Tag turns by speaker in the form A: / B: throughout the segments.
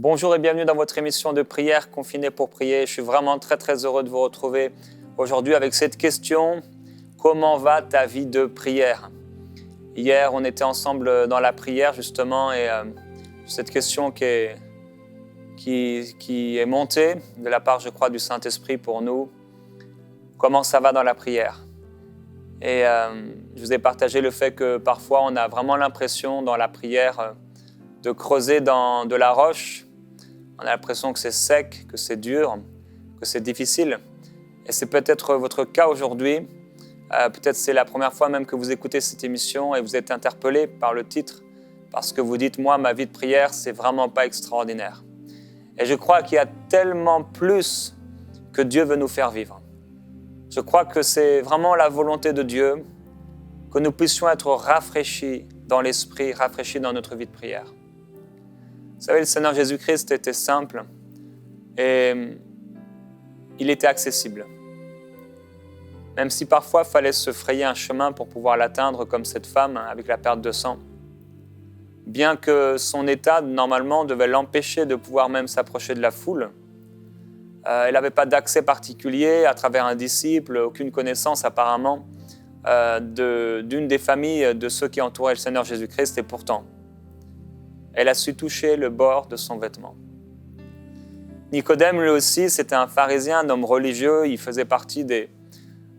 A: Bonjour et bienvenue dans votre émission de prière Confiné pour prier. Je suis vraiment très heureux de vous retrouver aujourd'hui avec cette question: comment va ta vie de prière? Hier, on était ensemble dans la prière justement et cette question qui est montée de la part, je crois, du Saint-Esprit pour nous. Comment ça va dans la prière? Et je vous ai partagé le fait que parfois on a vraiment l'impression dans la prière de creuser dans de la roche. On a l'impression que c'est sec, que c'est dur, que c'est difficile. Et c'est peut-être votre cas aujourd'hui. Peut-être c'est la première fois même que vous écoutez cette émission et vous êtes interpellé par le titre parce que vous dites: moi, ma vie de prière, c'est vraiment pas extraordinaire. Et je crois qu'il y a tellement plus que Dieu veut nous faire vivre. Je crois que c'est vraiment la volonté de Dieu que nous puissions être rafraîchis dans l'esprit, rafraîchis dans notre vie de prière. Vous savez, le Seigneur Jésus-Christ était simple et il était accessible. Même si parfois il fallait se frayer un chemin pour pouvoir l'atteindre, comme cette femme avec la perte de sang, bien que son état normalement devait l'empêcher de pouvoir même s'approcher de la foule, elle n'avait pas d'accès particulier à travers un disciple, aucune connaissance apparemment d'une des familles de ceux qui entouraient le Seigneur Jésus-Christ, et pourtant, elle a su toucher le bord de son vêtement. Nicodème, lui aussi, c'était un pharisien, un homme religieux. Il faisait partie de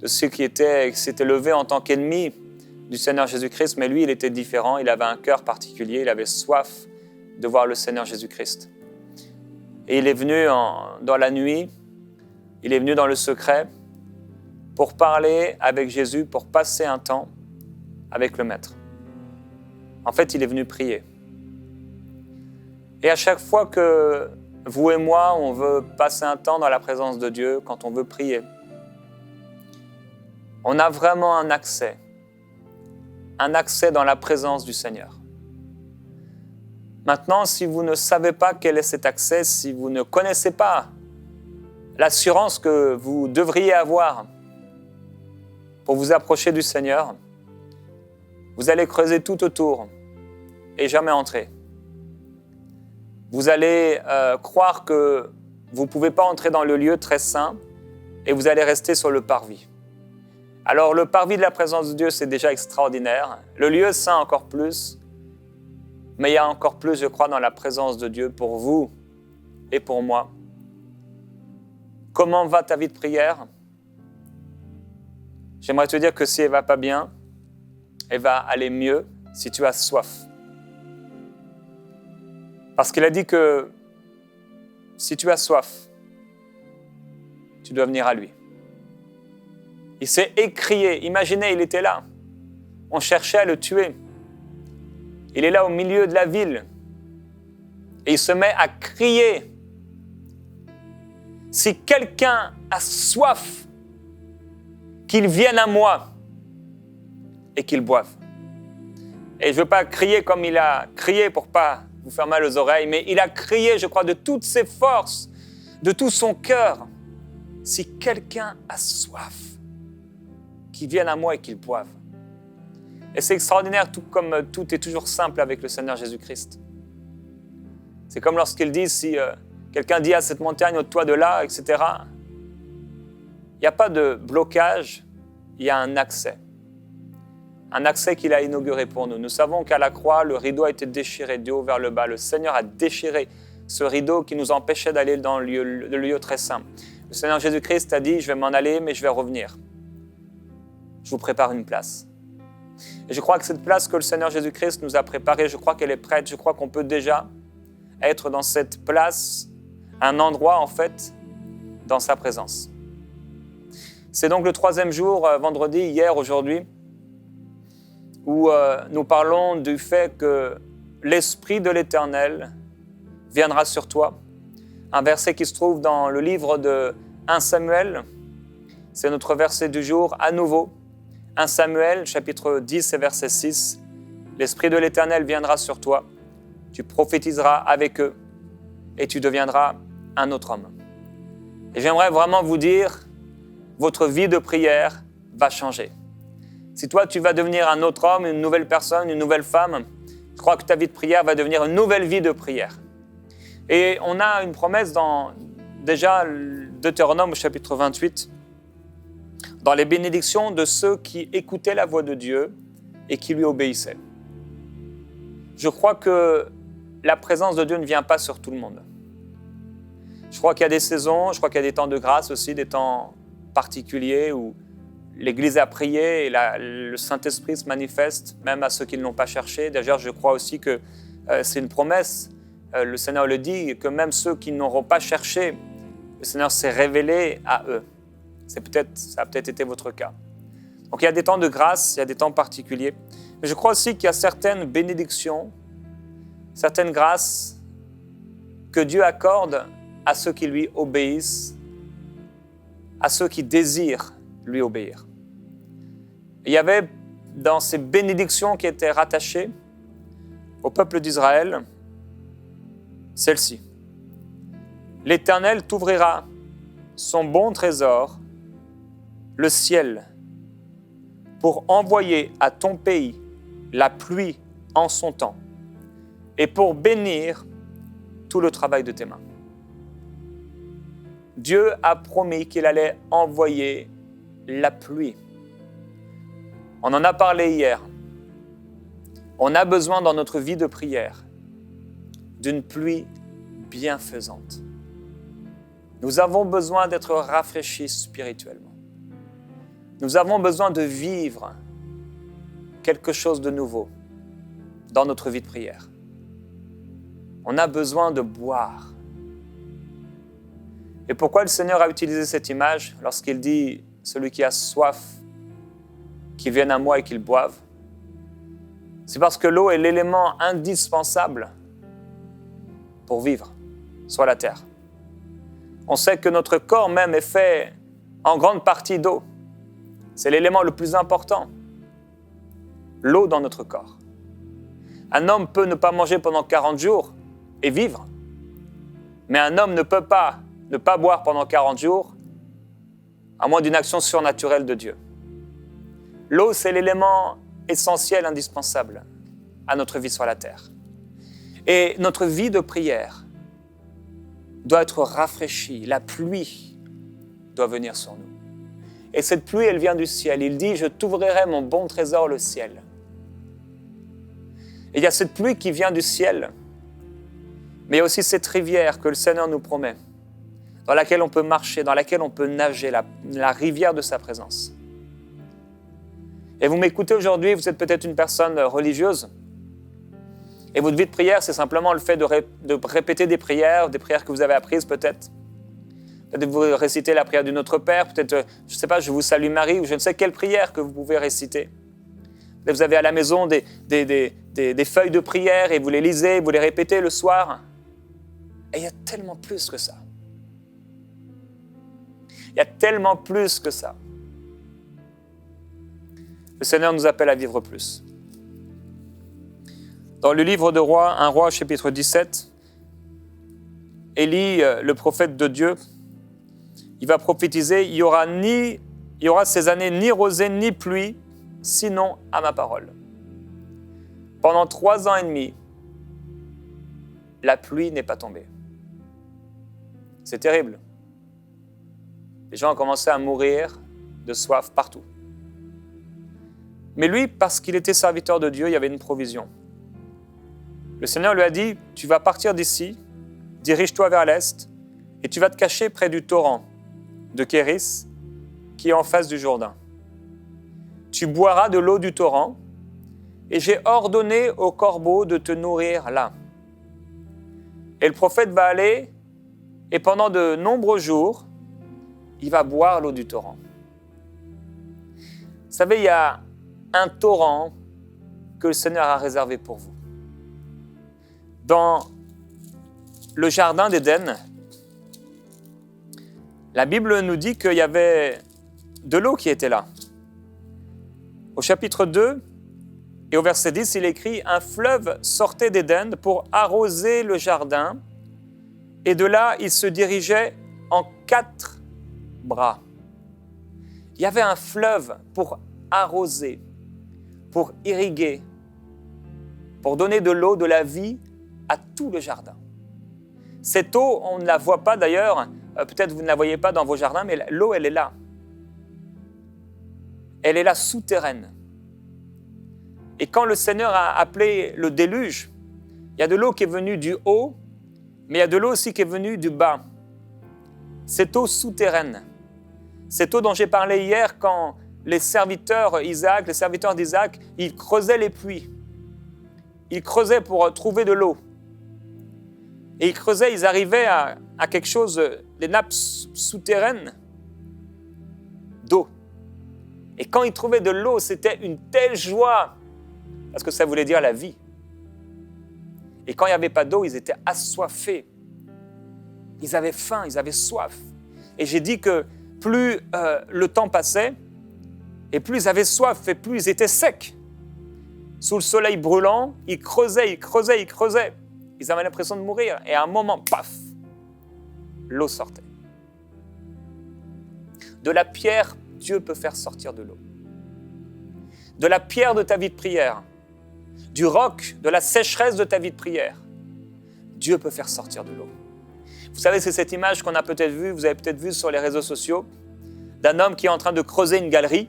A: ceux qui s'étaient levés en tant qu'ennemis du Seigneur Jésus-Christ, mais lui, il était différent. Il avait un cœur particulier, il avait soif de voir le Seigneur Jésus-Christ. Et il est venu dans la nuit, il est venu dans le secret pour parler avec Jésus, pour passer un temps avec le Maître. En fait, il est venu prier. Et à chaque fois que vous et moi, on veut passer un temps dans la présence de Dieu, quand on veut prier, on a vraiment un accès dans la présence du Seigneur. Maintenant, si vous ne savez pas quel est cet accès, si vous ne connaissez pas l'assurance que vous devriez avoir pour vous approcher du Seigneur, vous allez creuser tout autour et jamais entrer. Vous allez croire que vous ne pouvez pas entrer dans le lieu très saint et vous allez rester sur le parvis. Alors le parvis de la présence de Dieu, c'est déjà extraordinaire. Le lieu saint encore plus. Mais il y a encore plus, je crois, dans la présence de Dieu pour vous et pour moi. Comment va ta vie de prière? J'aimerais te dire que si elle ne va pas bien, elle va aller mieux si tu as soif. Parce qu'il a dit que si tu as soif, tu dois venir à lui. Il s'est écrié. Imaginez, il était là. On cherchait à le tuer. Il est là au milieu de la ville. Et il se met à crier. Si quelqu'un a soif, qu'il vienne à moi et qu'il boive. Et je ne veux pas crier comme il a crié pour pas vous faire mal aux oreilles, mais il a crié, je crois, de toutes ses forces, de tout son cœur. Si quelqu'un a soif, qu'il vienne à moi et qu'il boive. Et c'est extraordinaire, tout comme tout est toujours simple avec le Seigneur Jésus-Christ. C'est comme lorsqu'il dit, si quelqu'un dit à cette montagne, ôte-toi de là, etc. Il n'y a pas de blocage, il y a un accès. Un accès qu'il a inauguré pour nous. Nous savons qu'à la croix, le rideau a été déchiré du haut vers le bas. Le Seigneur a déchiré ce rideau qui nous empêchait d'aller dans le lieu très saint. Le Seigneur Jésus-Christ a dit, je vais m'en aller, mais je vais revenir. Je vous prépare une place. Et je crois que cette place que le Seigneur Jésus-Christ nous a préparée, je crois qu'elle est prête. Je crois qu'on peut déjà être dans cette place, un endroit en fait, dans sa présence. C'est donc le 3e jour, vendredi, hier, aujourd'hui, où nous parlons du fait que l'Esprit de l'Éternel viendra sur toi. Un verset qui se trouve dans le livre de 1 Samuel. C'est notre verset du jour à nouveau. 1 Samuel, chapitre 10 et verset 6. L'Esprit de l'Éternel viendra sur toi. Tu prophétiseras avec eux et tu deviendras un autre homme. Et j'aimerais vraiment vous dire, votre vie de prière va changer. Si toi, tu vas devenir un autre homme, une nouvelle personne, une nouvelle femme, je crois que ta vie de prière va devenir une nouvelle vie de prière. Et on a une promesse dans déjà Deutéronome au chapitre 28, dans les bénédictions de ceux qui écoutaient la voix de Dieu et qui lui obéissaient. Je crois que la présence de Dieu ne vient pas sur tout le monde. Je crois qu'il y a des saisons, je crois qu'il y a des temps de grâce aussi, des temps particuliers où l'Église a prié et le Saint-Esprit se manifeste, même à ceux qui ne l'ont pas cherché. D'ailleurs, je crois aussi que c'est une promesse. Le Seigneur le dit, que même ceux qui n'auront pas cherché, le Seigneur s'est révélé à eux. Ça a peut-être été votre cas. Donc il y a des temps de grâce, il y a des temps particuliers. Mais je crois aussi qu'il y a certaines bénédictions, certaines grâces que Dieu accorde à ceux qui lui obéissent, à ceux qui désirent lui obéir. Il y avait dans ces bénédictions qui étaient rattachées au peuple d'Israël, celle-ci. L'Éternel t'ouvrira son bon trésor, le ciel, pour envoyer à ton pays la pluie en son temps et pour bénir tout le travail de tes mains. Dieu a promis qu'il allait envoyer la pluie. On en a parlé hier. On a besoin dans notre vie de prière d'une pluie bienfaisante. Nous avons besoin d'être rafraîchis spirituellement. Nous avons besoin de vivre quelque chose de nouveau dans notre vie de prière. On a besoin de boire. Et pourquoi le Seigneur a utilisé cette image lorsqu'il dit « Celui qui a soif, qu'il vienne à moi et qu'il boive », c'est parce que l'eau est l'élément indispensable pour vivre sur la terre. On sait que notre corps même est fait en grande partie d'eau. C'est l'élément le plus important. L'eau dans notre corps. Un homme peut ne pas manger pendant 40 jours et vivre. Mais un homme ne peut pas ne pas boire pendant 40 jours à moins d'une action surnaturelle de Dieu. L'eau, c'est l'élément essentiel, indispensable à notre vie sur la terre. Et notre vie de prière doit être rafraîchie. La pluie doit venir sur nous. Et cette pluie, elle vient du ciel. Il dit « Je t'ouvrirai mon bon trésor, le ciel ». Et il y a cette pluie qui vient du ciel, mais il y a aussi cette rivière que le Seigneur nous promet, dans laquelle on peut marcher, dans laquelle on peut nager, la rivière de sa présence. Et vous m'écoutez aujourd'hui, vous êtes peut-être une personne religieuse, et votre vie de prière, c'est simplement le fait de répéter des prières que vous avez apprises peut-être. Peut-être vous récitez la prière du Notre Père, peut-être, je ne sais pas, je vous salue Marie, ou je ne sais quelle prière que vous pouvez réciter. Peut-être vous avez à la maison des feuilles de prière et vous les lisez, vous les répétez le soir. Et il y a tellement plus que ça. Il y a tellement plus que ça. Le Seigneur nous appelle à vivre plus. Dans le livre de Rois, 1 Roi, chapitre 17, Élie, le prophète de Dieu, il va prophétiser, il y aura ces années ni rosée ni pluie, sinon à ma parole. Pendant 3 ans et demi, la pluie n'est pas tombée. C'est terrible. Les gens ont commencé à mourir de soif partout. Mais lui, parce qu'il était serviteur de Dieu, il y avait une provision. Le Seigneur lui a dit, tu vas partir d'ici, dirige-toi vers l'est, et tu vas te cacher près du torrent de Kéris, qui est en face du Jourdain. Tu boiras de l'eau du torrent, et j'ai ordonné aux corbeaux de te nourrir là. Et le prophète va aller, et pendant de nombreux jours, il va boire l'eau du torrent. Vous savez, il y a un torrent que le Seigneur a réservé pour vous. Dans le jardin d'Éden, la Bible nous dit qu'il y avait de l'eau qui était là. Au chapitre 2 et au verset 10, il écrit « Un fleuve sortait d'Éden pour arroser le jardin, et de là, il se dirigeait en 4 bras. » Il y avait un fleuve pour arroser, pour irriguer, pour donner de l'eau, de la vie à tout le jardin. Cette eau, on ne la voit pas d'ailleurs, peut-être vous ne la voyez pas dans vos jardins, mais l'eau, elle est là. Elle est là souterraine. Et quand le Seigneur a appelé le déluge, il y a de l'eau qui est venue du haut, mais il y a de l'eau aussi qui est venue du bas. Cette eau souterraine, cette eau dont j'ai parlé hier quand les serviteurs d'Isaac, ils creusaient les puits. Ils creusaient pour trouver de l'eau. Et ils creusaient, ils arrivaient à quelque chose, des nappes souterraines d'eau. Et quand ils trouvaient de l'eau, c'était une telle joie, parce que ça voulait dire la vie. Et quand il n'y avait pas d'eau, ils étaient assoiffés. Ils avaient faim, ils avaient soif. Et j'ai dit que plus le temps passait, et plus ils avaient soif, et plus ils étaient secs. Sous le soleil brûlant, ils creusaient. Ils avaient l'impression de mourir. Et à un moment, paf, l'eau sortait. De la pierre, Dieu peut faire sortir de l'eau. De la pierre de ta vie de prière, du roc, de la sécheresse de ta vie de prière, Dieu peut faire sortir de l'eau. Vous savez, c'est cette image qu'on a peut-être vue, vous avez peut-être vu sur les réseaux sociaux, d'un homme qui est en train de creuser une galerie.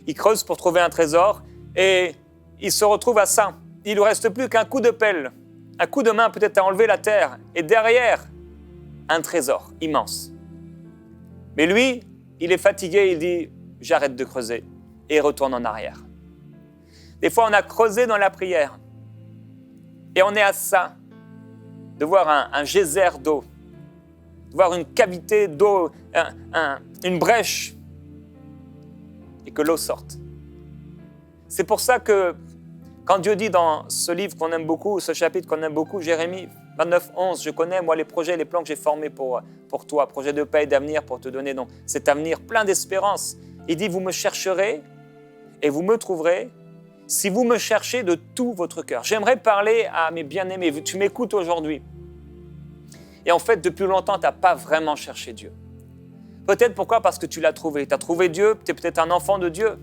A: Il creuse pour trouver un trésor et il se retrouve à ça. Il ne lui reste plus qu'un coup de pelle, un coup de main peut-être à enlever la terre et derrière, un trésor immense. Mais lui, il est fatigué, il dit « j'arrête de creuser » et il retourne en arrière. Des fois, on a creusé dans la prière et on est à ça, de voir un geyser d'eau, de voir une cavité d'eau, une brèche et que l'eau sorte. C'est pour ça que quand Dieu dit dans ce livre qu'on aime beaucoup, ce chapitre qu'on aime beaucoup, Jérémie 29, 11, je connais moi les projets, les plans que j'ai formés pour toi, projets de paix et d'avenir pour te donner donc cet avenir plein d'espérance. Il dit, vous me chercherez et vous me trouverez si vous me cherchez de tout votre cœur. J'aimerais parler à mes bien-aimés, tu m'écoutes aujourd'hui. Et en fait, depuis longtemps, tu n'as pas vraiment cherché Dieu. Peut-être pourquoi? Parce que tu l'as trouvé. Tu as trouvé Dieu, tu es peut-être un enfant de Dieu.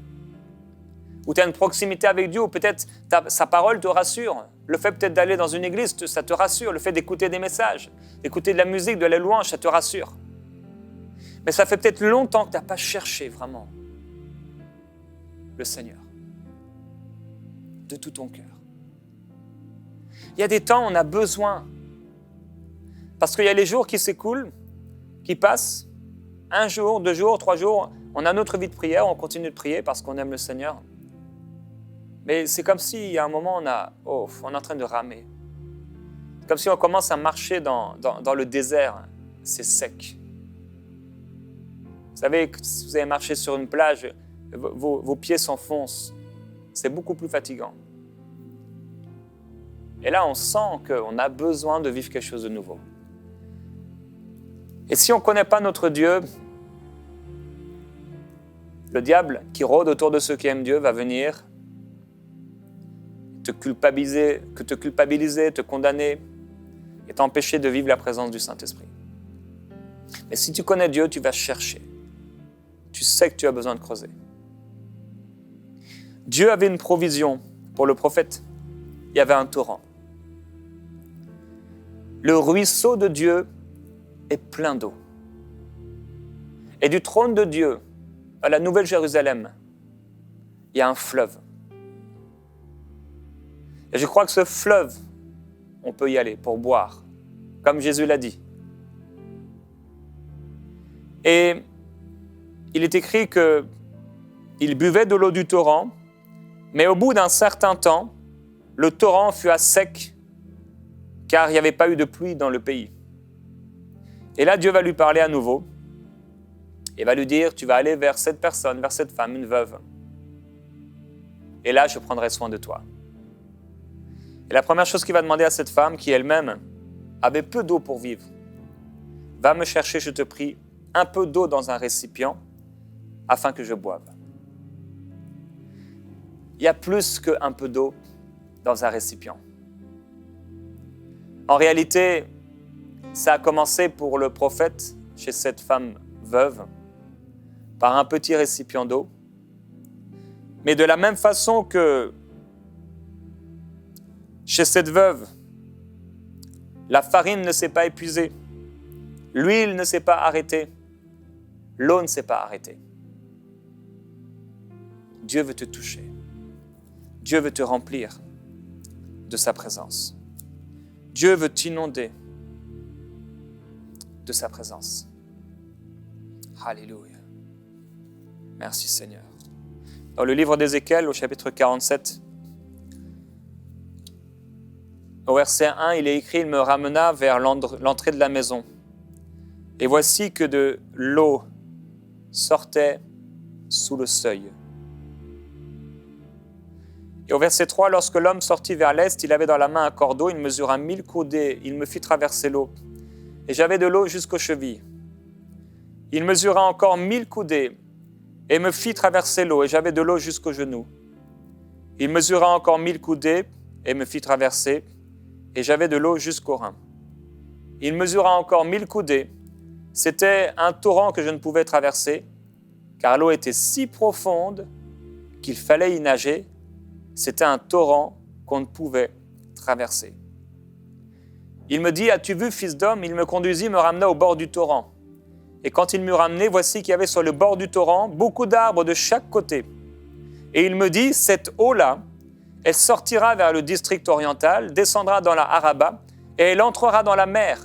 A: Ou tu as une proximité avec Dieu, ou peut-être sa parole te rassure. Le fait peut-être d'aller dans une église, ça te rassure. Le fait d'écouter des messages, d'écouter de la musique, de la louange, ça te rassure. Mais ça fait peut-être longtemps que tu n'as pas cherché vraiment le Seigneur. De tout ton cœur. Il y a des temps où on a besoin. Parce qu'il y a les jours qui s'écoulent, qui passent. 1 jour, 2 jours, 3 jours. On a notre vie de prière, on continue de prier parce qu'on aime le Seigneur. Mais c'est comme s'il y a un moment, on est en train de ramer. C'est comme si on commence à marcher dans le désert. C'est sec. Vous savez, si vous avez marché sur une plage, vos pieds s'enfoncent. C'est beaucoup plus fatigant. Et là, on sent qu'on a besoin de vivre quelque chose de nouveau. Et si on ne connaît pas notre Dieu, le diable qui rôde autour de ceux qui aiment Dieu va venir te culpabiliser, te condamner et t'empêcher de vivre la présence du Saint-Esprit. Mais si tu connais Dieu, tu vas chercher. Tu sais que tu as besoin de creuser. Dieu avait une provision pour le prophète. Il y avait un torrent. Le ruisseau de Dieu est plein d'eau. Et du trône de Dieu à la Nouvelle Jérusalem, il y a un fleuve. Et je crois que ce fleuve, on peut y aller pour boire, comme Jésus l'a dit. Et il est écrit qu'il buvait de l'eau du torrent, mais au bout d'un certain temps, le torrent fut à sec, car il n'y avait pas eu de pluie dans le pays. Et là, Dieu va lui parler à nouveau, et va lui dire, tu vas aller vers cette personne, vers cette femme, une veuve. Et là, je prendrai soin de toi. Et la première chose qu'il va demander à cette femme, qui elle-même avait peu d'eau pour vivre, va me chercher, je te prie, un peu d'eau dans un récipient, afin que je boive. Il y a plus qu'un peu d'eau dans un récipient. En réalité, ça a commencé pour le prophète, chez cette femme veuve, par un petit récipient d'eau. Mais de la même façon que chez cette veuve, La farine ne s'est pas épuisée. L'huile ne s'est pas arrêtée. L'eau ne s'est pas arrêtée. Dieu veut te toucher. Dieu veut te remplir de sa présence. Dieu veut t'inonder de sa présence. Alléluia. Merci Seigneur. Dans le livre d'Ézéchiel, au chapitre 47, au verset 1, il est écrit « Il me ramena vers l'entrée de la maison. Et voici que de l'eau sortait sous le seuil. » Et au verset 3, « Lorsque l'homme sortit vers l'est, il avait dans la main un cordeau, il mesura 1000 coudées, il me fit traverser l'eau. Et j'avais de l'eau jusqu'aux chevilles. Il mesura encore 1000 coudées, et me fit traverser l'eau, et j'avais de l'eau jusqu'aux genoux. Il mesura encore 1000 coudées, et me fit traverser, et j'avais de l'eau jusqu'aux reins. Il mesura encore 1000 coudées. C'était un torrent que je ne pouvais traverser, car l'eau était si profonde qu'il fallait y nager. C'était un torrent qu'on ne pouvait traverser. Il me dit, « As-tu vu, fils d'homme ?» Il me conduisit, me ramena au bord du torrent. Et quand il m'eut ramené, voici qu'il y avait sur le bord du torrent beaucoup d'arbres de chaque côté. Et il me dit, « Cette eau-là, elle sortira vers le district oriental, descendra dans la Araba, et elle entrera dans la mer.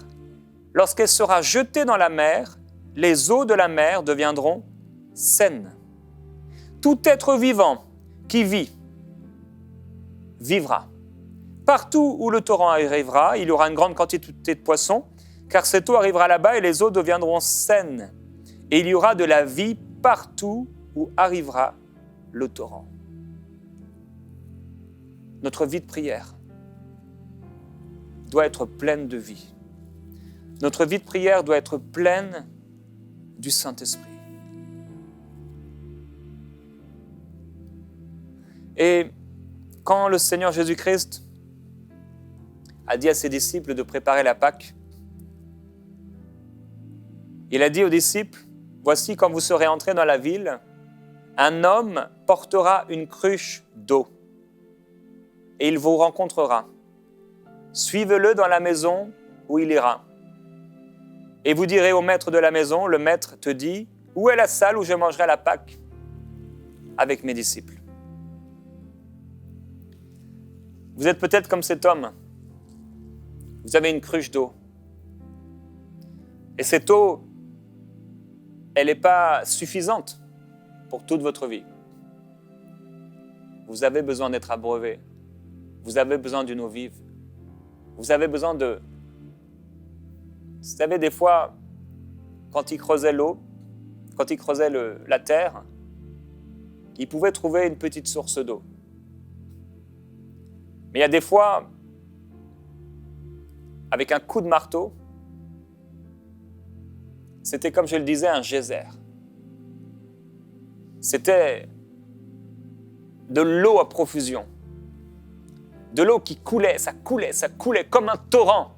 A: Lorsqu'elle sera jetée dans la mer, les eaux de la mer deviendront saines. Tout être vivant qui vit, vivra. Partout où le torrent arrivera, il y aura une grande quantité de poissons, car cette eau arrivera là-bas et les eaux deviendront saines. Et il y aura de la vie partout où arrivera le torrent. » Notre vie de prière doit être pleine de vie. Notre vie de prière doit être pleine du Saint-Esprit. Et quand le Seigneur Jésus-Christ a dit à ses disciples de préparer la Pâque, il a dit aux disciples, « Voici quand vous serez entrés dans la ville, un homme portera une cruche d'eau et il vous rencontrera. Suivez-le dans la maison où il ira. Et vous direz au maître de la maison, le maître te dit, où est la salle où je mangerai la Pâque avec mes disciples ?» Vous êtes peut-être comme cet homme. Vous avez une cruche d'eau. Et cette eau, elle n'est pas suffisante pour toute votre vie. Vous avez besoin d'être abreuvé. Vous avez besoin d'une eau vive. Vous avez besoin de... Vous savez, des fois, quand ils creusaient l'eau, quand ils creusaient la terre, ils pouvaient trouver une petite source d'eau. Mais il y a des fois, avec un coup de marteau, c'était comme je le disais, un geyser. C'était de l'eau à profusion. De l'eau qui coulait, ça coulait comme un torrent.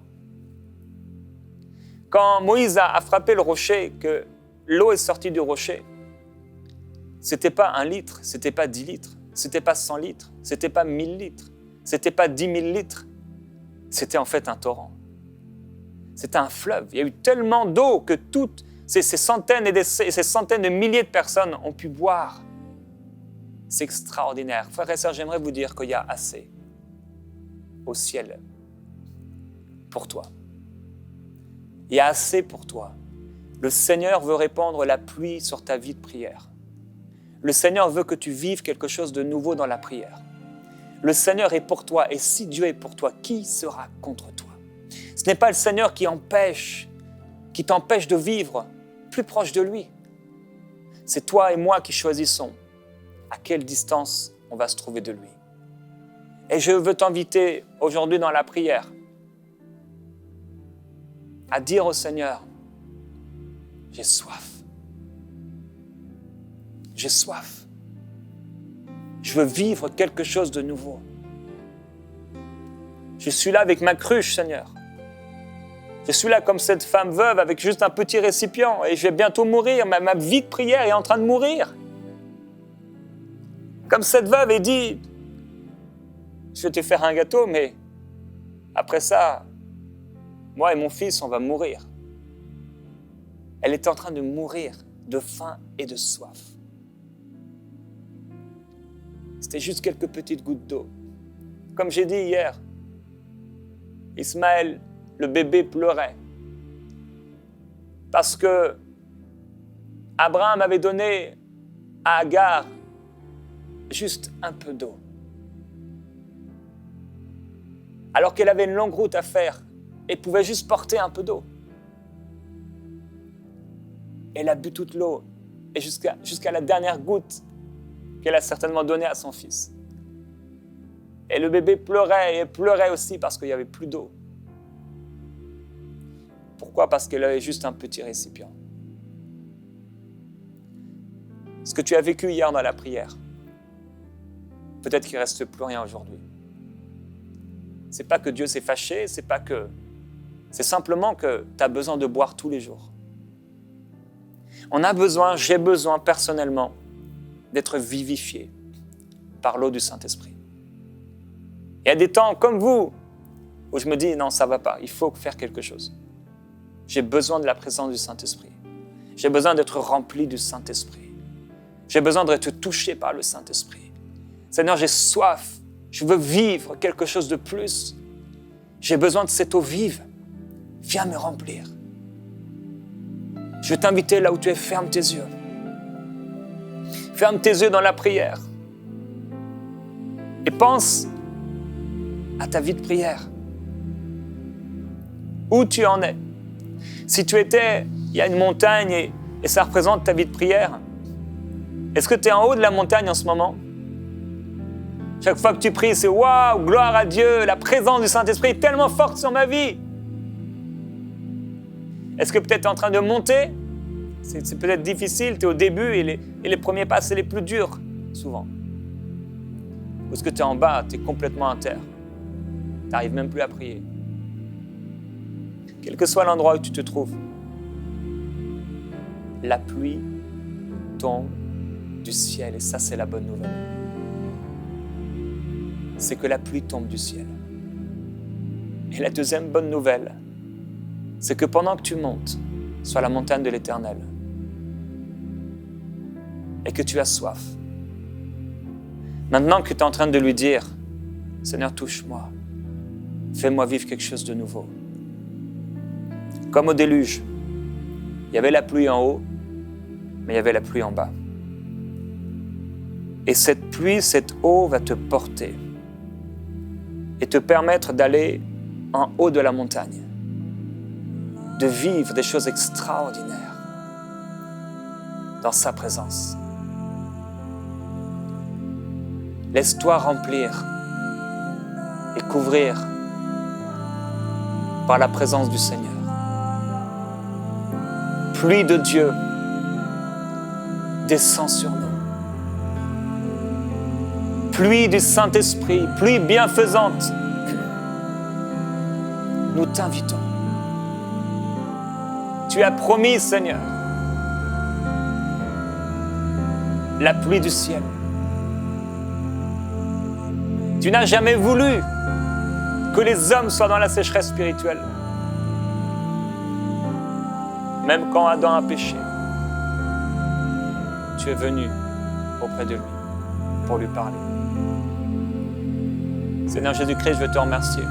A: Quand Moïse a frappé le rocher, que l'eau est sortie du rocher, ce n'était pas 1 litre, ce n'était pas 10 litres, ce n'était pas 100 litres, ce n'était pas 1000 litres, ce n'était pas 10 000 litres, c'était en fait un torrent. C'était un fleuve. Il y a eu tellement d'eau que toutes ces centaines et ces centaines de milliers de personnes ont pu boire. C'est extraordinaire. Frères et sœurs, j'aimerais vous dire qu'il y a assez au ciel pour toi. Il y a assez pour toi. Le Seigneur veut répandre la pluie sur ta vie de prière. Le Seigneur veut que tu vives quelque chose de nouveau dans la prière. Le Seigneur est pour toi, et si Dieu est pour toi, qui sera contre toi? Ce n'est pas le Seigneur qui t'empêche de vivre plus proche de lui. C'est toi et moi qui choisissons à quelle distance on va se trouver de lui. Et je veux t'inviter aujourd'hui dans la prière à dire au Seigneur, j'ai soif. J'ai soif. Je veux vivre quelque chose de nouveau. Je suis là avec ma cruche, Seigneur. Je suis là comme cette femme veuve avec juste un petit récipient et je vais bientôt mourir. Ma vie de prière est en train de mourir. Comme cette veuve est dit, je vais te faire un gâteau, mais après ça, Moi et mon fils, on va mourir. Elle était en train de mourir de faim et de soif. C'était juste quelques petites gouttes d'eau. Comme j'ai dit hier, Ismaël, le bébé, pleurait parce que Abraham avait donné à Agar juste un peu d'eau. Alors qu'elle avait une longue route à faire et pouvait juste porter un peu d'eau. Elle a bu toute l'eau et jusqu'à la dernière goutte qu'elle a certainement donnée à son fils. Et le bébé pleurait et pleurait aussi parce qu'il n'y avait plus d'eau. Pourquoi? Parce qu'elle avait juste un petit récipient. Ce que tu as vécu hier dans la prière, peut-être qu'il ne reste plus rien aujourd'hui. C'est pas que Dieu s'est fâché, c'est simplement que tu as besoin de boire tous les jours. J'ai besoin personnellement d'être vivifié par l'eau du Saint-Esprit. Il y a des temps comme vous où je me dis non, ça ne va pas, il faut faire quelque chose. J'ai besoin de la présence du Saint-Esprit. J'ai besoin d'être rempli du Saint-Esprit. J'ai besoin d'être touché par le Saint-Esprit. Seigneur, j'ai soif. Je veux vivre quelque chose de plus. J'ai besoin de cette eau vive. Viens me remplir. Je vais t'inviter là où tu es, ferme tes yeux. Ferme tes yeux dans la prière. Et pense à ta vie de prière. Où tu en es. Si tu étais, il y a une montagne et ça représente ta vie de prière. Est-ce que tu es en haut de la montagne en ce moment? Chaque fois que tu pries, c'est « Waouh, gloire à Dieu, la présence du Saint-Esprit est tellement forte sur ma vie !» Est-ce que peut-être tu es en train de monter? C'est peut-être difficile, tu es au début et les premiers pas, c'est les plus durs, souvent. Ou est-ce que tu es en bas, tu es complètement à terre? Tu n'arrives même plus à prier. Quel que soit l'endroit où tu te trouves, la pluie tombe du ciel et ça, c'est la bonne nouvelle. C'est que la pluie tombe du ciel. Et la deuxième bonne nouvelle, c'est que pendant que tu montes sur la montagne de l'Éternel et que tu as soif, maintenant que tu es en train de lui dire « Seigneur, touche-moi, fais-moi vivre quelque chose de nouveau ». Comme au déluge, il y avait la pluie en haut, mais il y avait la pluie en bas. Et cette pluie, cette eau va te porter et te permettre d'aller en haut de la montagne, de vivre des choses extraordinaires dans sa présence. Laisse-toi remplir et couvrir par la présence du Seigneur. Pluie de Dieu descend sur nous. Pluie du Saint-Esprit, pluie bienfaisante. Nous t'invitons. Tu as promis, Seigneur, la pluie du ciel. Tu n'as jamais voulu que les hommes soient dans la sécheresse spirituelle. Même quand Adam a péché, tu es venu auprès de lui pour lui parler. Seigneur Jésus-Christ, je veux te remercier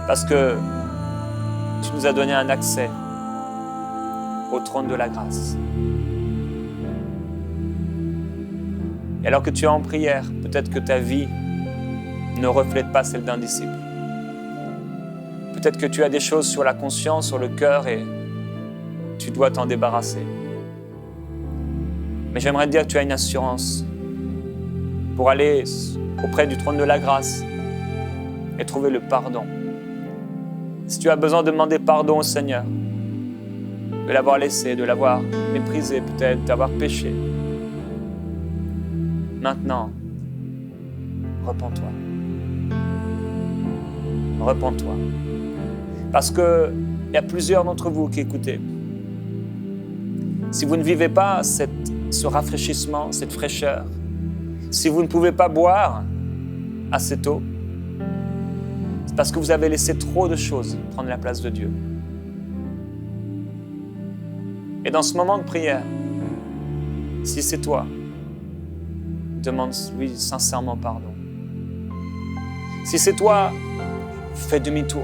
A: parce que tu nous as donné un accès au trône de la grâce. Et alors que tu es en prière, peut-être que ta vie ne reflète pas celle d'un disciple. Peut-être que tu as des choses sur la conscience, sur le cœur et tu dois t'en débarrasser. Mais j'aimerais te dire que tu as une assurance pour aller auprès du trône de la grâce et trouver le pardon. Si tu as besoin de demander pardon au Seigneur, de l'avoir laissé, de l'avoir méprisé peut-être, d'avoir péché, maintenant, repens-toi. Repens-toi. Parce qu'il y a plusieurs d'entre vous qui écoutez. Si vous ne vivez pas ce rafraîchissement, cette fraîcheur, si vous ne pouvez pas boire à cette eau, C'est parce que vous avez laissé trop de choses prendre la place de Dieu. Et dans ce moment de prière, si c'est toi, demande-lui sincèrement pardon. Si c'est toi, fais demi-tour.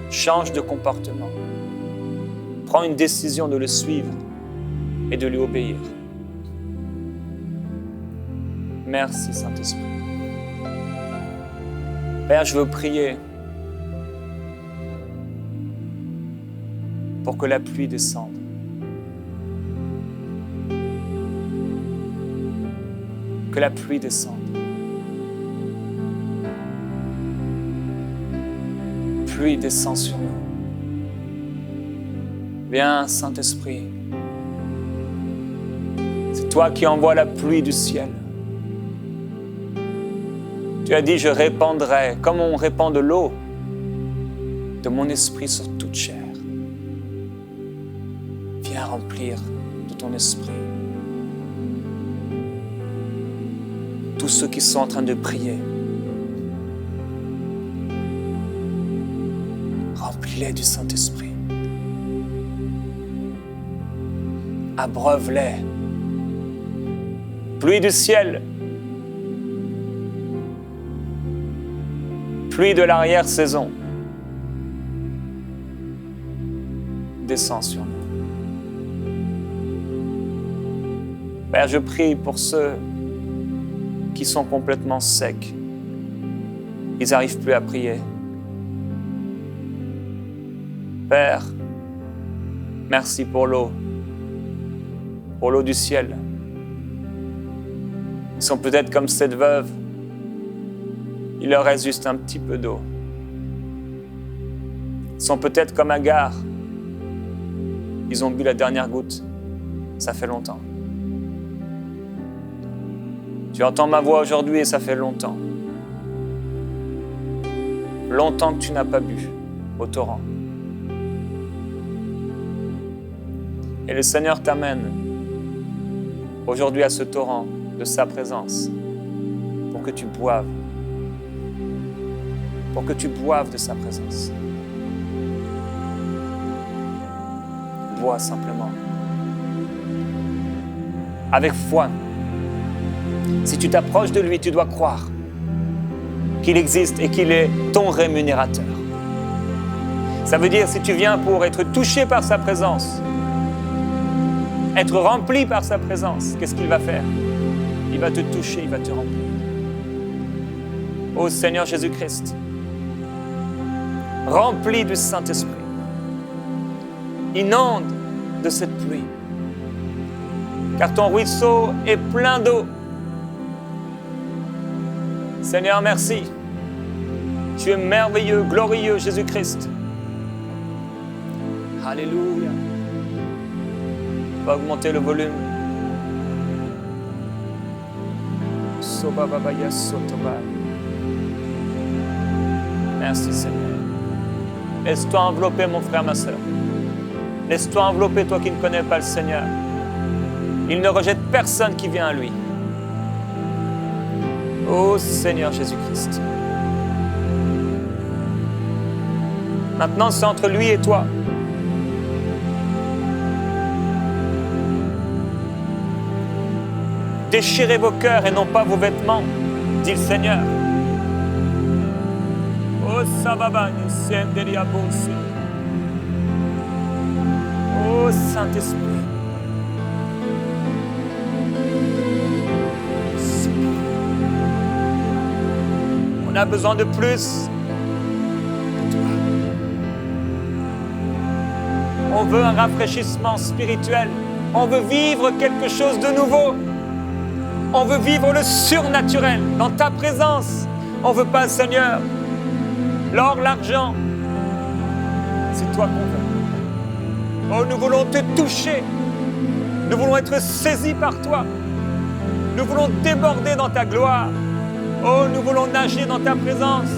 A: Change de comportement. Prends une décision de le suivre et de lui obéir. Merci Saint-Esprit. Père, je veux prier pour que la pluie descende. Que la pluie descende. Pluie descend sur nous. Viens, Saint-Esprit. C'est toi qui envoies la pluie du ciel. Tu as dit, je répandrai, comme on répand de l'eau, de mon esprit sur toute chair. Viens remplir de ton esprit tous ceux qui sont en train de prier. Remplis-les du Saint-Esprit. Abreuve-les. Pluie du ciel. Pluie de l'arrière-saison. Descends sur nous. Père, je prie pour ceux qui sont complètement secs. Ils n'arrivent plus à prier. Père, merci pour l'eau du ciel. Ils sont peut-être comme cette veuve. Il leur reste juste un petit peu d'eau. Ils sont peut-être comme Agar. Ils ont bu la dernière goutte. Ça fait longtemps. Tu entends ma voix aujourd'hui et ça fait longtemps. Longtemps que tu n'as pas bu au torrent. Et le Seigneur t'amène aujourd'hui à ce torrent de sa présence pour que tu boives. Pour que tu boives de sa présence. Bois simplement. Avec foi. Si tu t'approches de lui, tu dois croire qu'il existe et qu'il est ton rémunérateur. Ça veut dire, si tu viens pour être touché par sa présence, être rempli par sa présence, qu'est-ce qu'il va faire? Il va te toucher, il va te remplir. Ô Seigneur Jésus-Christ, remplis du Saint-Esprit, inonde de cette pluie, car ton ruisseau est plein d'eau. Seigneur, merci. Tu es merveilleux, glorieux, Jésus-Christ. Alléluia. On va augmenter le volume. Merci, Seigneur. Laisse-toi envelopper, mon frère, ma sœur. Laisse-toi envelopper, toi qui ne connais pas le Seigneur. Il ne rejette personne qui vient à lui. Ô Seigneur Jésus-Christ. Maintenant, c'est entre lui et toi. Déchirez vos cœurs et non pas vos vêtements, dit le Seigneur. Ô Sababani, Senderiabosi. Ô Saint-Esprit. On a besoin de plus de toi. On veut un rafraîchissement spirituel. On veut vivre quelque chose de nouveau. On veut vivre le surnaturel dans ta présence. On ne veut pas, Seigneur, l'or, l'argent. C'est toi qu'on veut. Oh, nous voulons te toucher. Nous voulons être saisis par toi. Nous voulons déborder dans ta gloire. Oh, nous voulons nager dans ta présence.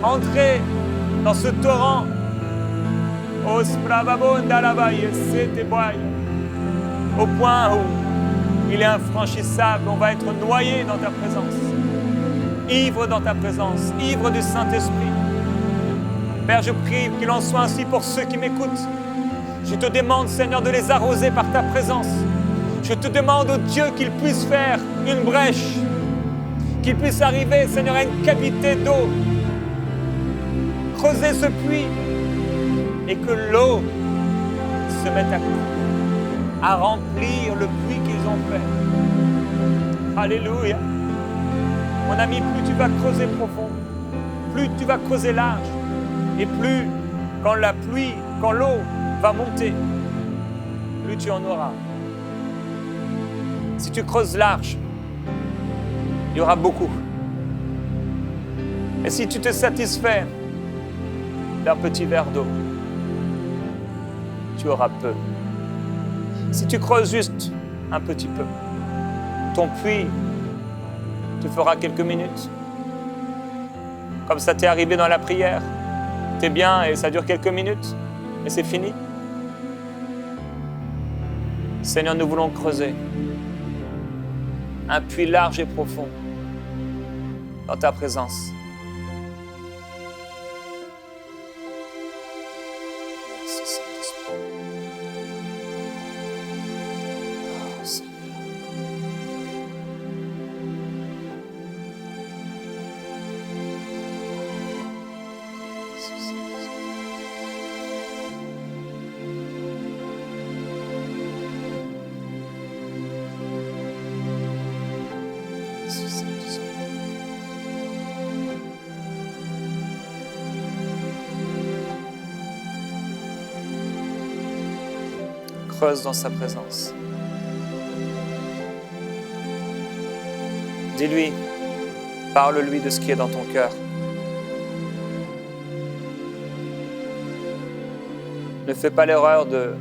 A: Entrer dans ce torrent. Oh, au point où il est infranchissable, on va être noyé dans ta présence. ivre dans ta présence, ivre du Saint-Esprit. Père, je prie qu'il en soit ainsi pour ceux qui m'écoutent. Je te demande, Seigneur, de les arroser par ta présence. Je te demande, oh Dieu, qu'il puisse faire une brèche, qu'il puisse arriver, Seigneur, à une cavité d'eau, creuser ce puits et que l'eau se mette à remplir le puits qu'ils ont fait. Alléluia. Mon ami, plus tu vas creuser profond, plus tu vas creuser large, et plus, quand la pluie, quand l'eau va monter, plus tu en auras. Si tu creuses large, il y aura beaucoup. Et si tu te satisfais d'un petit verre d'eau, tu auras peu. Si tu creuses juste un petit peu, ton puits te fera quelques minutes. Comme ça t'est arrivé dans la prière, t'es bien et ça dure quelques minutes et c'est fini. Seigneur, nous voulons creuser un puits large et profond dans ta présence. Merci Saint-Esprit. Oh Seigneur. Creuse dans sa présence. Dis-lui, parle-lui de ce qui est dans ton cœur. Ne fais pas l'erreur de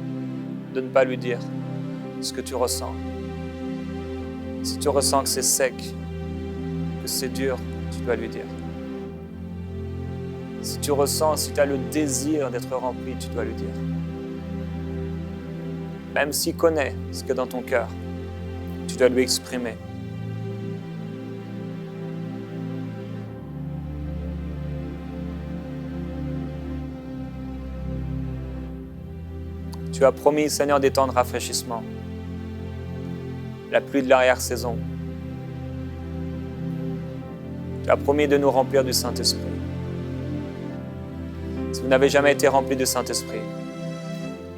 A: ne pas lui dire ce que tu ressens. Si tu ressens que c'est sec, que c'est dur, tu dois lui dire. Si tu ressens, si tu as le désir d'être rempli, tu dois lui dire. Même s'il connaît ce qu'il y a dans ton cœur, tu dois lui exprimer. Tu as promis, Seigneur, des temps de rafraîchissement, la pluie de l'arrière-saison. Tu as promis de nous remplir du Saint-Esprit. Si vous n'avez jamais été rempli du Saint-Esprit,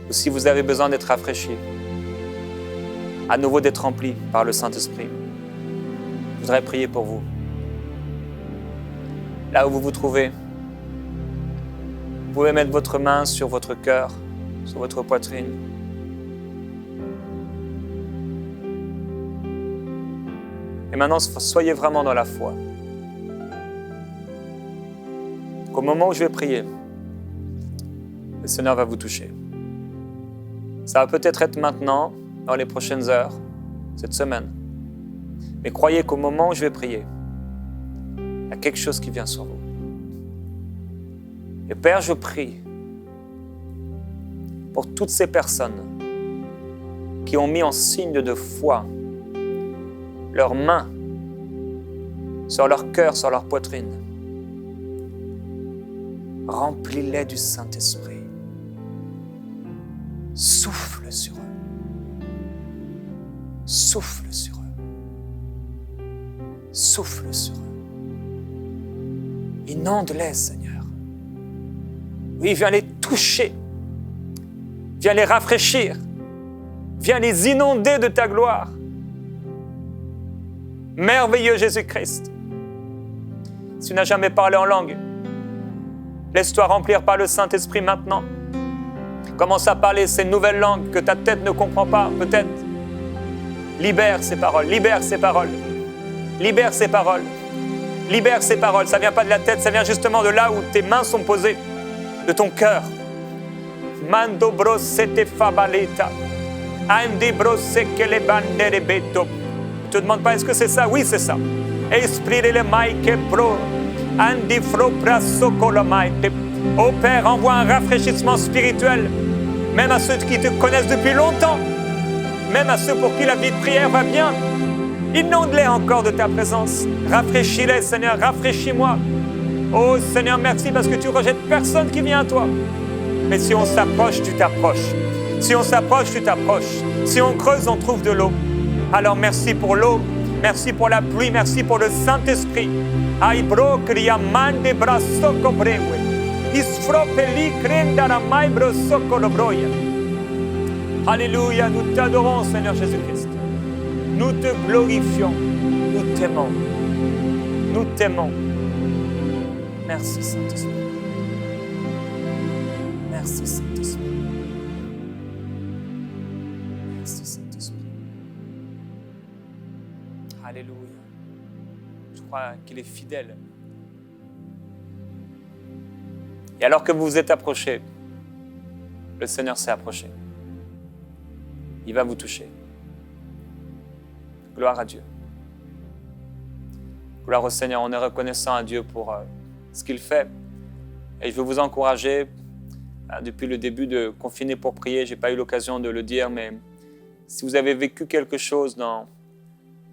A: ou si vous avez besoin d'être rafraîchi, à nouveau d'être rempli par le Saint-Esprit, je voudrais prier pour vous. Là où vous vous trouvez, vous pouvez mettre votre main sur votre cœur, sur votre poitrine. Et maintenant, soyez vraiment dans la foi. Qu'au moment où je vais prier, le Seigneur va vous toucher. Ça va peut-être être maintenant, dans les prochaines heures, cette semaine. Mais croyez qu'au moment où je vais prier, il y a quelque chose qui vient sur vous. Et Père, je prie pour toutes ces personnes qui ont mis en signe de foi leurs mains sur leur cœur, sur leur poitrine. Remplis-les du Saint-Esprit. Souffle sur eux. Souffle sur eux. Souffle sur eux. Inonde-les, Seigneur. Oui, viens les toucher. Viens les rafraîchir. Viens les inonder de ta gloire. Merveilleux Jésus-Christ. Si tu n'as jamais parlé en langue, laisse-toi remplir par le Saint-Esprit maintenant. Commence à parler ces nouvelles langues que ta tête ne comprend pas, peut-être. Libère ces paroles, libère ces paroles. Libère ces paroles. Libère ces paroles. Ça ne vient pas de la tête, ça vient justement de là où tes mains sont posées, de ton cœur. Mando brosete fabaleta. Andi broseke le bandere beto. Je ne te demande pas, est-ce que c'est ça? Oui, c'est ça. Esprit le maike pro. Andi fro praso colamaite. Ô Père, envoie un rafraîchissement spirituel, même à ceux qui te connaissent depuis longtemps, même à ceux pour qui la vie de prière va bien. Inonde-les encore de ta présence. Rafraîchis-les, Seigneur, rafraîchis-moi. Oh Seigneur, merci parce que tu rejettes personne qui vient à toi. Mais si on s'approche, tu t'approches. Si on s'approche, tu t'approches. Si on creuse, on trouve de l'eau. Alors merci pour l'eau, merci pour la pluie, merci pour le Saint-Esprit. Aibro kriamande brasoko brewe. Isfropeli krendara mai brosoko lobroya. Alléluia, nous t'adorons, Seigneur Jésus-Christ. Nous te glorifions, nous t'aimons. Nous t'aimons. Merci, Saint-Esprit. Merci, Saint-Esprit. Merci, Saint-Esprit. Alléluia. Je crois qu'il est fidèle. Et alors que vous vous êtes approchés, le Seigneur s'est approché. Il va vous toucher. Gloire à Dieu. Gloire au Seigneur. On est reconnaissant à Dieu pour ce qu'il fait. Et je veux vous encourager, depuis le début de Confiner pour prier, je n'ai pas eu l'occasion de le dire, mais si vous avez vécu quelque chose dans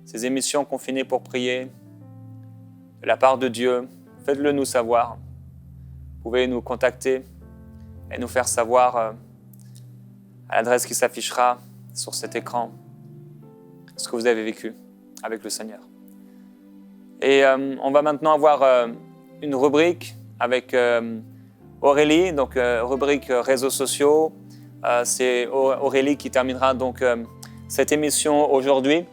A: ces émissions Confiner pour prier, de la part de Dieu, faites-le nous savoir. Vous pouvez nous contacter et nous faire savoir à l'adresse qui s'affichera sur cet écran ce que vous avez vécu avec le Seigneur. Et on va maintenant avoir une rubrique avec Aurélie, donc rubrique réseaux sociaux. C'est Aurélie qui terminera donc cette émission aujourd'hui.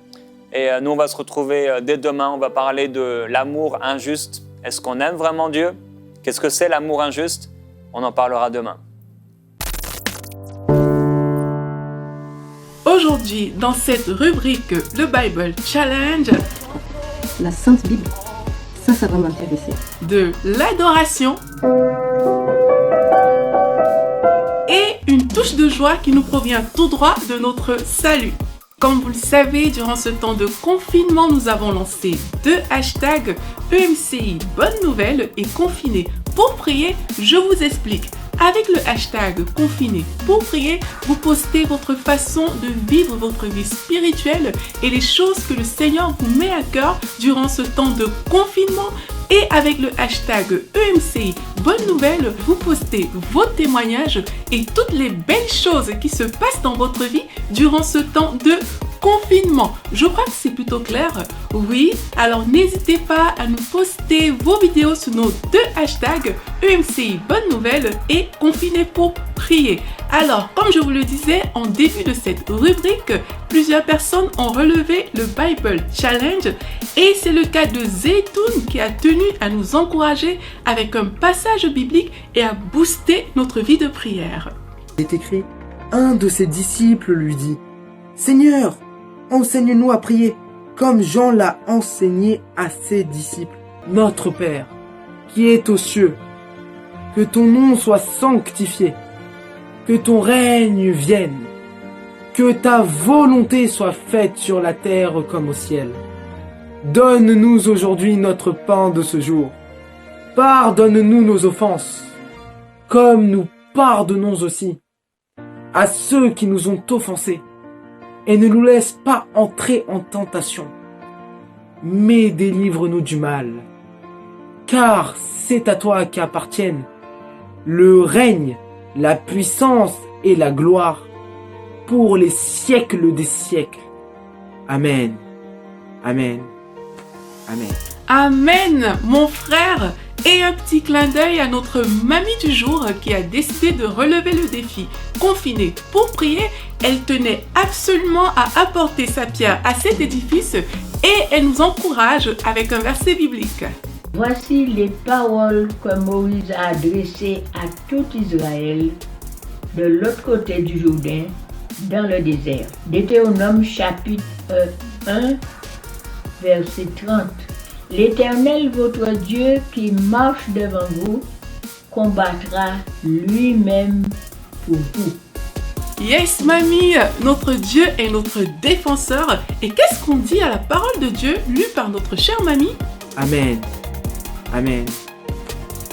A: Et nous, on va se retrouver dès demain. On va parler de l'amour injuste. Est-ce qu'on aime vraiment Dieu? Qu'est-ce que c'est l'amour injuste? On en parlera demain.
B: Aujourd'hui, dans cette rubrique, le Bible Challenge,
C: la Sainte Bible, ça va m'intéresser.
B: De l'adoration et une touche de joie qui nous provient tout droit de notre salut. Comme vous le savez, durant ce temps de confinement, nous avons lancé 2 hashtags EMCI Bonne Nouvelle et Confiné pour prier. Je vous explique. Avec le hashtag Confiné pour prier, vous postez votre façon de vivre votre vie spirituelle et les choses que le Seigneur vous met à cœur durant ce temps de confinement. Et avec le hashtag EMCI Bonne Nouvelle, vous postez vos témoignages et toutes les belles choses qui se passent dans votre vie durant ce temps de confinement. Je crois que c'est plutôt clair. Oui, alors n'hésitez pas à nous poster vos vidéos sur nos 2 hashtags EMCI Bonne Nouvelle et Confiné pour prier. Alors, comme je vous le disais en début de cette rubrique, plusieurs personnes ont relevé le Bible Challenge et c'est le cas de Zeytoun qui a tenu à nous encourager avec un passage biblique et à booster notre vie de prière.
D: Il est écrit, un de ses disciples lui dit, « Seigneur, enseigne-nous à prier, comme Jean l'a enseigné à ses disciples. Notre Père, qui es aux cieux, que ton nom soit sanctifié, que ton règne vienne, que ta volonté soit faite sur la terre comme au ciel. Donne-nous aujourd'hui notre pain de ce jour. Pardonne-nous nos offenses, comme nous pardonnons aussi à ceux qui nous ont offensés. Et ne nous laisse pas entrer en tentation, mais délivre-nous du mal. Car c'est à toi qu'appartiennent le règne, la puissance et la gloire pour les siècles des siècles. Amen. Amen. Amen.
B: Amen, mon frère. Et un petit clin d'œil à notre mamie du jour qui a décidé de relever le défi Confiné pour prier. Elle tenait absolument à apporter sa pierre à cet édifice et elle nous encourage avec un verset biblique.
E: Voici les paroles que Moïse a adressées à tout Israël de l'autre côté du Jourdain, dans le désert. Deutéronome chapitre 1, verset 30. L'Éternel, votre Dieu, qui marche devant vous, combattra lui-même pour vous.
B: Yes, mamie, notre Dieu est notre défenseur. Et qu'est-ce qu'on dit à la parole de Dieu lue par notre chère mamie?
D: Amen. Amen.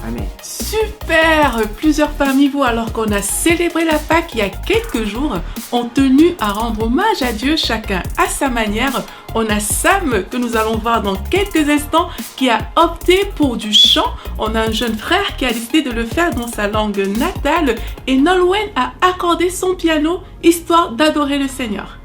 D: Amen.
B: Super! Plusieurs parmi vous, alors qu'on a célébré la Pâque il y a quelques jours, ont tenu à rendre hommage à Dieu, chacun à sa manière, On a Sam, que nous allons voir dans quelques instants, qui a opté pour du chant. On a un jeune frère qui a décidé de le faire dans sa langue natale. Et Nolwenn a accordé son piano, histoire d'adorer le Seigneur.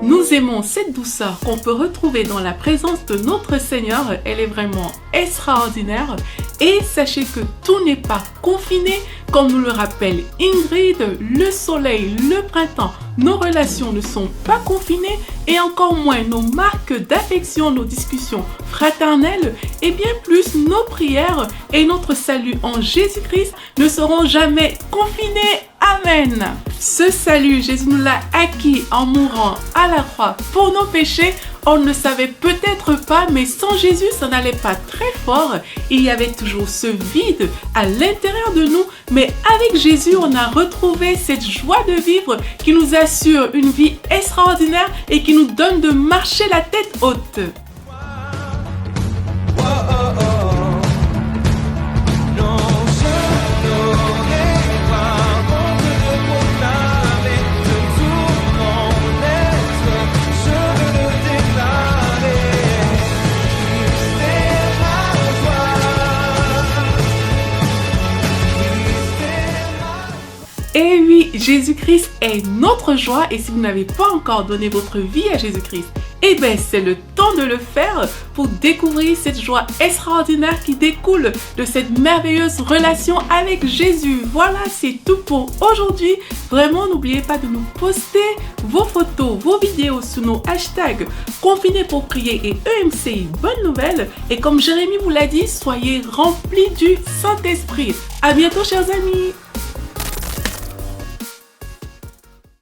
B: Nous aimons cette douceur qu'on peut retrouver dans la présence de notre Seigneur. Elle est vraiment extraordinaire. Et sachez que tout n'est pas confiné, comme nous le rappelle Ingrid. Le soleil, le printemps, nos relations ne sont pas confinées et encore moins nos marques d'affection, nos discussions fraternelles et bien plus nos prières et notre salut en Jésus-Christ ne seront jamais confinés. Amen. Ce salut, Jésus nous l'a acquis en mourant à la croix pour nos péchés. On ne le savait peut-être pas, mais sans Jésus, ça n'allait pas très fort. Il y avait toujours ce vide à l'intérieur de nous. Mais avec Jésus, on a retrouvé cette joie de vivre qui nous assure une vie extraordinaire et qui nous donne de marcher la tête haute. Et oui, Jésus-Christ est notre joie et si vous n'avez pas encore donné votre vie à Jésus-Christ, eh bien c'est le temps de le faire pour découvrir cette joie extraordinaire qui découle de cette merveilleuse relation avec Jésus. Voilà, c'est tout pour aujourd'hui. Vraiment, n'oubliez pas de nous poster vos photos, vos vidéos sous nos hashtags Confinés pour prier et EMCI Bonne Nouvelle. Et comme Jérémy vous l'a dit, soyez remplis du Saint-Esprit. À bientôt, chers amis.